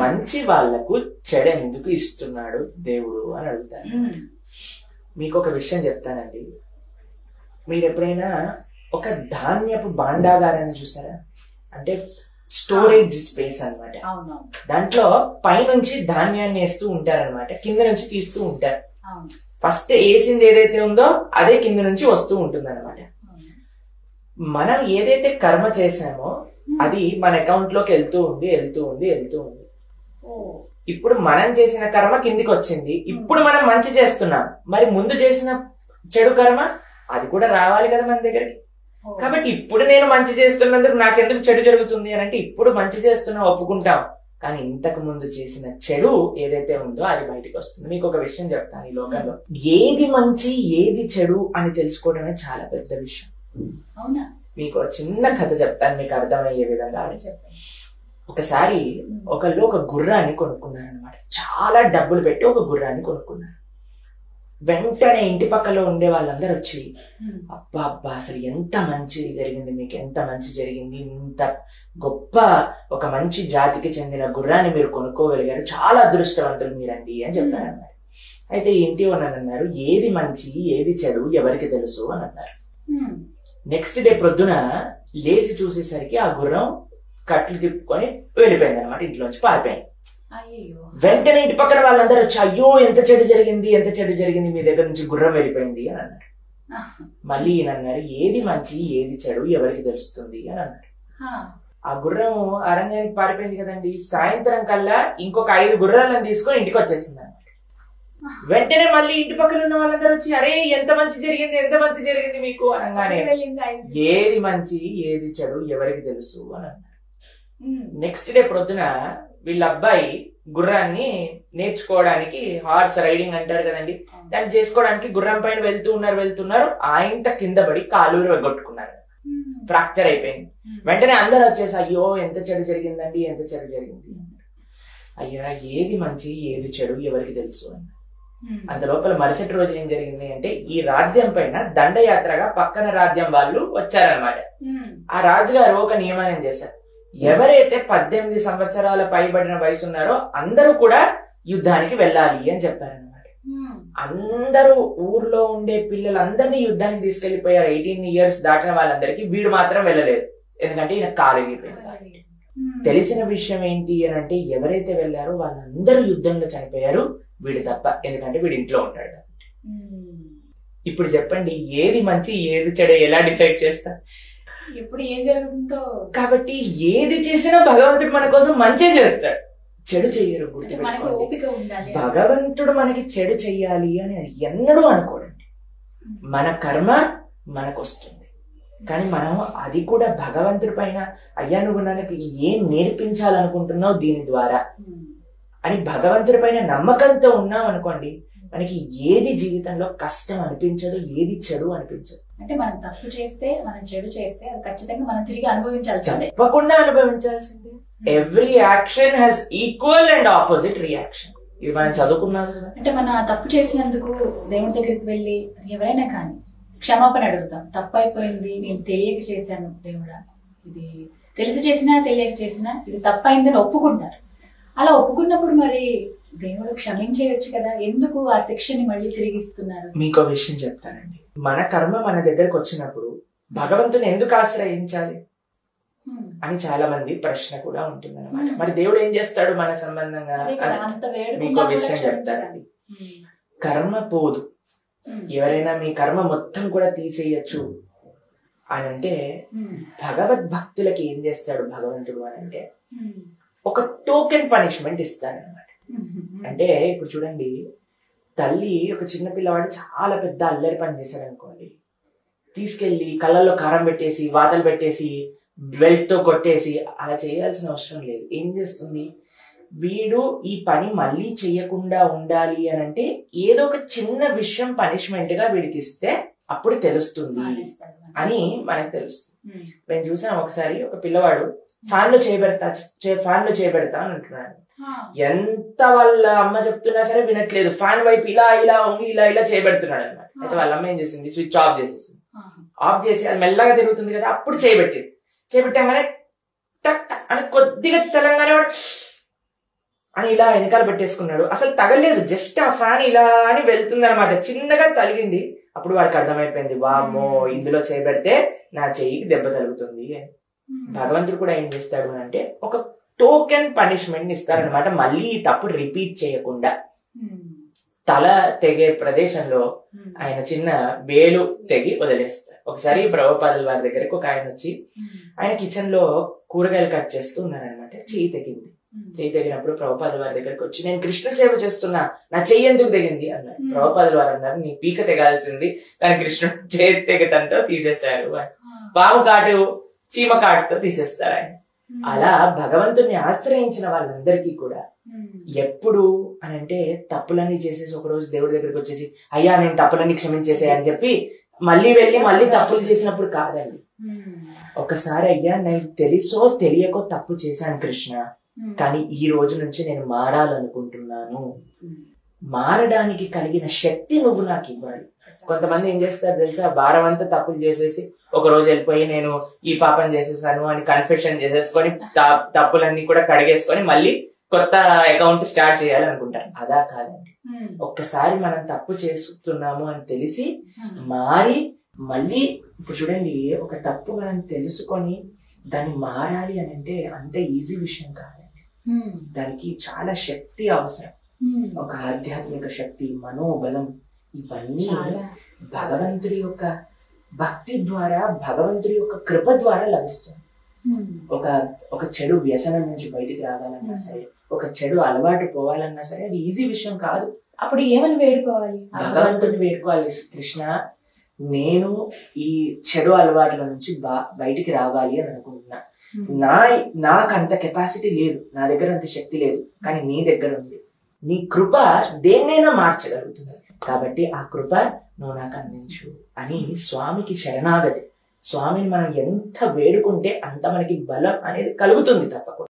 మంచి వాళ్లకు చెడు ఎందుకు ఇస్తున్నాడు దేవుడు అని అడుగుతాను. మీకు ఒక విషయం చెప్తానండి. మీరు ఎప్పుడైనా ఒక ధాన్యపు భాండాగారాన్ని చూసారా? అంటే స్టోరేజ్ స్పేస్ అన్నమాట. దాంట్లో పైనుంచి ధాన్యాన్ని వేస్తూ ఉంటారనమాట, కింద నుంచి తీస్తూ ఉంటారు. ఫస్ట్ వేసింది ఏదైతే ఉందో అదే కింద నుంచి వస్తూ ఉంటుంది అనమాట. మనం ఏదైతే కర్మ చేశామో అది మన అకౌంట్ లోకి వెళ్తూ ఉంది. ఇప్పుడు మనం చేసిన కర్మ కిందికి వచ్చింది. ఇప్పుడు మనం మంచి చేస్తున్నాం, మరి ముందు చేసిన చెడు కర్మ అది కూడా రావాలి కదా మన దగ్గరికి. కాబట్టి ఇప్పుడు నేను మంచి చేస్తున్నందుకు నాకెందుకు చెడు జరుగుతుంది అని అంటే, ఇప్పుడు మంచి చేస్తున్నా ఒప్పుకుంటాం, కానీ ఇంతకు ముందు చేసిన చెడు ఏదైతే ఉందో అది బయటకు వస్తుంది. మీకు ఒక విషయం చెప్తాను, ఈ లోకంలో ఏది మంచి ఏది చెడు అని తెలుసుకోవడమే చాలా పెద్ద విషయం. అవునా? మీకు చిన్న కథ చెప్తాను, మీకు అర్థమయ్యే విధంగా. ఒకసారి ఒకళ్ళు ఒక గుర్రాన్ని కొనుక్కున్నారు అనమాట. చాలా డబ్బులు పెట్టి ఒక గుర్రాన్ని కొనుక్కున్నారు. వెంటనే ఇంటి పక్కలో ఉండే వాళ్ళందరూ వచ్చి, అబ్బా అబ్బా అసలు ఎంత మంచి జరిగింది, మీకు ఎంత మంచి జరిగింది, ఇంత గొప్ప ఒక మంచి జాతికి చెందిన గుర్రాన్ని మీరు కొనుక్కోగలిగారు, చాలా అదృష్టవంతులు మీరండి అని చెప్పారు అన్నారు. అయితే ఇంటి ఓనర్ అన్నారు, ఏది మంచి ఏది చెడు ఎవరికి తెలుసు అని అన్నారు. నెక్స్ట్ డే ప్రొద్దున లేచి చూసేసరికి ఆ గుర్రం కట్లు తిప్పుకొని వెళ్ళిపోయింది అనమాట, ఇంట్లోంచి పారిపోయింది. వెంటనే ఇంటి పక్కన వాళ్ళందరూ వచ్చి, అయ్యో ఎంత చెడు జరిగింది, మీ దగ్గర నుంచి గుర్రం వెళ్ళిపోయింది అని అన్నారు. మళ్ళీ ఈయన అన్నారు, ఏది మంచి ఏది చెడు ఎవరికి తెలుస్తుంది అని అన్నారు. ఆ గుర్రం అరణ్యానికి పారిపోయింది కదండి. సాయంత్రం కల్లా ఇంకొక 5 గుర్రాలను తీసుకొని ఇంటికి వచ్చేసింది అనమాట. వెంటనే మళ్ళీ ఇంటి పక్కన ఉన్న వాళ్ళందరూ వచ్చి, అరే ఎంత మంచి జరిగింది మీకు అనగానే, ఏది మంచి ఏది చెడు ఎవరికి తెలుసు అని అన్నారు. నెక్స్ట్ డే ప్రొద్దున వీళ్ళ అబ్బాయి గుర్రాన్ని నేర్చుకోవడానికి, హార్స్ రైడింగ్ అంటారు కదండి, దాన్ని చేసుకోవడానికి గుర్రం పైన వెళ్తున్నారు. ఆయన కింద పడి కాలు కొట్టుకున్నారు, ఫ్రాక్చర్ అయిపోయింది. వెంటనే అందరూ వచ్చేసి, అయ్యో ఎంత చెడు జరిగిందండి. అయ్యా ఏది మంచి ఏది చెడు ఎవరికి తెలుసు అన్నారు. అంత లోపల మరుసటి రోజు ఏం జరిగింది అంటే, ఈ రాజ్యం పైన దండయాత్రగా పక్కన రాజ్యం వాళ్ళు వచ్చారనమాట. ఆ రాజుగారు ఒక నియమనం చేశారు, ఎవరైతే 18 సంవత్సరాల పైబడిన వయసు ఉన్నారో అందరూ కూడా యుద్ధానికి వెళ్ళాలి అని చెప్పారనమాట. అందరూ ఊర్లో ఉండే పిల్లలందరినీ యుద్ధానికి తీసుకెళ్లిపోయారు. 18 years దాటిన వాళ్ళందరికీ. వీడు మాత్రం వెళ్ళలేదు, ఎందుకంటే ఈయన కాలు ఎగిరిపోయింది. తెలిసిన విషయం ఏంటి అని అంటే, ఎవరైతే వెళ్లారో వాళ్ళందరూ యుద్ధంలో చనిపోయారు, వీడు తప్ప, ఎందుకంటే వీడు ఇంట్లో ఉంటాడు. ఇప్పుడు చెప్పండి, ఏది మంచి ఏది చెడు ఎలా డిసైడ్ చేస్తా? ఎప్పుడు ఏం జరుగుతుందో. కాబట్టి ఏది చేసినా భగవంతుడు మన కోసం మంచి చేస్తాడు, చెడు చెయ్యరు. భగవంతుడు మనకి చెడు చెయ్యాలి అని ఎన్నడూ అనుకోడండి. మన కర్మ మనకు వస్తుంది, కానీ మనం అది కూడా భగవంతుడి పైన, అయ్యా నువ్వు నాకు ఏం నేర్పించాలనుకుంటున్నావు దీని ద్వారా అని భగవంతుడి పైన నమ్మకంతో ఉన్నాం అనుకోండి, మనకి ఏది జీవితంలో కష్టం అనిపించదు, ఏది చెడు అనిపించదు. అంటే మనం తప్పు చేస్తే, మనం చెడు చేస్తే అది ఖచ్చితంగా మనం తిరిగి అనుభవించాల్సిందే, తప్పకుండా అనుభవించాల్సిందే. Every action has equal and opposite reaction. ఇది మనం చదువుకున్నాం కదా. అంటే మన తప్పు చేసినందుకు దేవుడి దగ్గరికి వెళ్ళి ఎవరైనా కానీ క్షమాపణ అడుగుతాం. తప్పు అయిపోయింది, నేను తెలియక చేశాను దేవుడా, ఇది తెలిసి చేసినా తెలియక చేసినా ఇది తప్పైందని ఒప్పుకుంటారు. అలా ఒప్పుకున్నప్పుడు మరి దేవుడు క్షమించేయచ్చు కదా, ఎందుకు ఆ శిక్షని మళ్ళీ తిరిగిస్తున్నారు? మీకు విషయం చెప్తానండి. మన కర్మ మన దగ్గరకు వచ్చినప్పుడు భగవంతుని ఎందుకు ఆశ్రయించాలి అని చాలా మంది ప్రశ్న కూడా ఉంటుంది అనమాట. మరి దేవుడు ఏం చేస్తాడు మన సంబంధంగా? మీకు విషయం చెప్తానండి. కర్మ పోదు. ఎవరైనా మీ కర్మ మొత్తం కూడా తీసేయచ్చు అని అంటే, భగవద్భక్తులకి ఏం చేస్తాడు భగవంతుడు అని అంటే, ఒక టోకెన్ పనిష్మెంట్ ఇస్తాడనమాట. అంటే ఇప్పుడు చూడండి, తల్లి ఒక చిన్న పిల్లవాడు చాలా పెద్ద అల్లరి పని చేశాడు అనుకోండి, తీసుకెళ్లి కళ్ళల్లో కారం పెట్టేసి, వాతలు పెట్టేసి, బెల్ట్ తో కొట్టేసి అలా చేయాల్సిన అవసరం లేదు. ఏం చేస్తుంది, వీడు ఈ పని మళ్ళీ చెయ్యకుండా ఉండాలి అని అంటే ఏదో ఒక చిన్న విషయం పనిష్మెంట్ గా వీడికి ఇస్తే అప్పుడు తెలుస్తుంది అని మనకు తెలుస్తుంది. నేను చూసాను ఒకసారి, ఒక పిల్లవాడు ఫ్యాన్ లో చేయబెడతా అని అంటున్నాడు. ఎంత వాళ్ళ అమ్మ చెప్తున్నా సరే వినట్లేదు, ఫ్యాన్ వైపు ఇలా ఇలా ఉంగి ఇలా చేయబెడుతున్నాడు అనమాట. అయితే వాళ్ళ అమ్మ ఏం చేసింది, స్విచ్ ఆఫ్ చేసేసింది. ఆఫ్ చేసి అది మెల్లగా తిరుగుతుంది కదా, అప్పుడు చేయబెట్టాగానే టక్ అని కొద్దిగా తెలంగాణ అని ఇలా వెనకాల పెట్టేసుకున్నాడు. అసలు తగలేదు, జస్ట్ ఆ ఫ్యాన్ ఇలా అని వెళ్తుంది అనమాట, చిన్నగా తగిలింది. అప్పుడు వాడికి అర్థమైపోయింది, వామ్మో ఇందులో చేయబెడితే నా చెయ్యికి దెబ్బ తగులుతుంది అని. భగవంతుడు కూడా ఏం చేస్తాడు అంటే ఒక టోకెన్ పనిష్మెంట్ ఇస్తారనమాట, మళ్ళీ ఈ తప్పు రిపీట్ చేయకుండా. తల తెగే ప్రదేశంలో ఆయన చిన్న వేలు తెగి వదిలేస్తారు. ఒకసారి ప్రభుపాదుల వారి దగ్గరకు ఒక ఆయన వచ్చి ఆయన కిచెన్ లో కూరగాయలు కట్ చేస్తూ ఉన్నారనమాట. చెయ్యి తెగింది. చెయ్యి తెగినప్పుడు ప్రభుపాదుల వారి దగ్గరకు వచ్చి, నేను కృష్ణ సేవ చేస్తున్నా, నా చెయ్యి ఎందుకు తెగింది అన్నారు. ప్రభుపాదుల వారు అన్నారు, నీ పీక తెగాల్సింది, కానీ కృష్ణుడు చేతి తెగతంతో తీసేశారు. పాము కాటు చీమ కాటుతో తీసేస్తారు ఆయన. అలా భగవంతుని ఆశ్రయించిన వాళ్ళందరికీ కూడా ఎప్పుడు అని అంటే తప్పులన్నీ చేసేసి ఒక రోజు దేవుడి దగ్గరికి వచ్చేసి, అయ్యా నేను తప్పులన్నీ క్షమించేసే అని చెప్పి మళ్ళీ వెళ్ళి మళ్ళీ తప్పులు చేసినప్పుడు కాదండి. ఒకసారి, అయ్యా నేను తెలుసో తెలియకో తప్పు చేశాను కృష్ణ, కానీ ఈ రోజు నుంచి నేను మారాలనుకుంటున్నాను, మారడానికి కలిగిన శక్తి నువ్వు నాకు ఇవ్వాలి. కొంతమంది ఏం చేస్తారు తెలుసా, వారం అంతా తప్పులు చేసేసి ఒక రోజు వెళ్ళిపోయి నేను ఈ పాపం చేసేసాను అని కన్ఫెషన్ చేసేసుకొని తప్పులన్నీ కూడా కడిగేసుకొని మళ్ళీ కొత్త అకౌంట్ స్టార్ట్ చేయాలనుకుంటారు. అదా కాదండి. ఒక్కసారి మనం తప్పు చేస్తున్నాము అని తెలిసి మారి మళ్ళీ, ఇప్పుడు చూడండి, ఒక తప్పు మనం తెలుసుకొని దాన్ని మారాలి అని అంటే అంత ఈజీ విషయం కాదండి. దానికి చాలా శక్తి అవసరం. ఒక ఆధ్యాత్మిక శక్తి, మనోబలం, ఇవన్నీ భగవంతుడి యొక్క భక్తి ద్వారా, భగవంతుడి యొక్క కృప ద్వారా లభిస్తుంది. ఒక చెడు వ్యసనం నుంచి బయటికి రావాలన్నా సరే, ఒక చెడు అలవాటు పోవాలన్నా సరే అది ఈజీ విషయం కాదు. అప్పుడు ఏమని వేడుకోవాలి? భగవంతుడిని వేడుకోవాలి, కృష్ణ నేను ఈ చెడు అలవాట్ల నుంచి బయటికి రావాలి అని అనుకుంటున్నా. నాకు అంత కెపాసిటీ లేదు, నా దగ్గర అంత శక్తి లేదు, కానీ నీ దగ్గర ఉంది. నీ కృప దేన్నైనా మార్చగలుగుతుంది, కాబట్టి ఆ కృప నువ్వు నాకు అందించు అని స్వామికి శరణాగతి. స్వామిని మనం ఎంత వేడుకుంటే అంత మనకి బలం అనేది కలుగుతుంది తప్పకుండా.